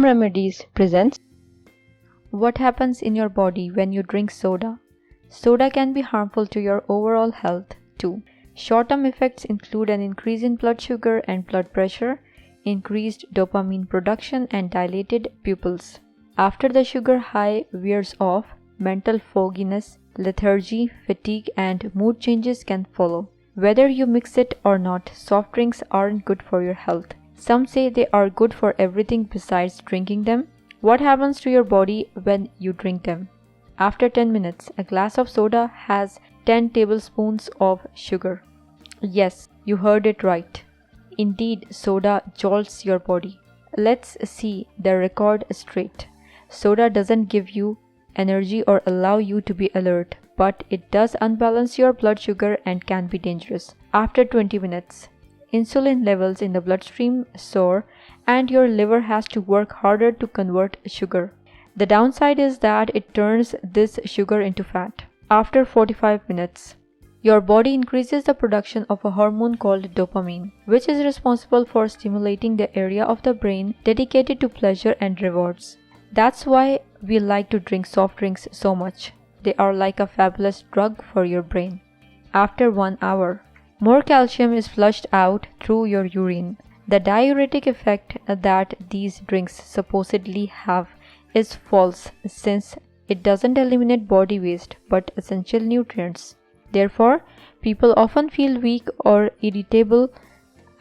Home Remedies presents What happens in your body when you drink soda? Soda can be harmful to your overall health too. Short-term effects include an increase in blood sugar and blood pressure, increased dopamine production, and dilated pupils. After the sugar high wears off, mental fogginess, lethargy, fatigue, and mood changes can follow. Whether you mix it or not, soft drinks aren't good for your health. Some say they are good for everything besides drinking them. What happens to your body when you drink them? After 10 minutes, a glass of soda has 10 tablespoons of sugar. Yes, you heard it right. Indeed, soda jolts your body. Let's see the record straight. Soda doesn't give you energy or allow you to be alert, but it does unbalance your blood sugar and can be dangerous. After 20 minutes, insulin levels in the bloodstream soar and your liver has to work harder to convert sugar. The downside is that it turns this sugar into fat. After 45 minutes, your body increases the production of a hormone called dopamine, which is responsible for stimulating the area of the brain dedicated to pleasure and rewards. That's why we like to drink soft drinks so much. They are like a fabulous drug for your brain. After 1 hour, more calcium is flushed out through your urine. The diuretic effect that these drinks supposedly have is false, since it doesn't eliminate body waste but essential nutrients. Therefore, people often feel weak or irritable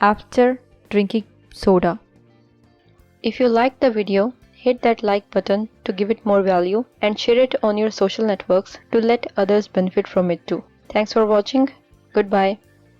after drinking soda. If you liked the video, hit that like button to give it more value and share it on your social networks to let others benefit from it too. Thanks for watching. Goodbye.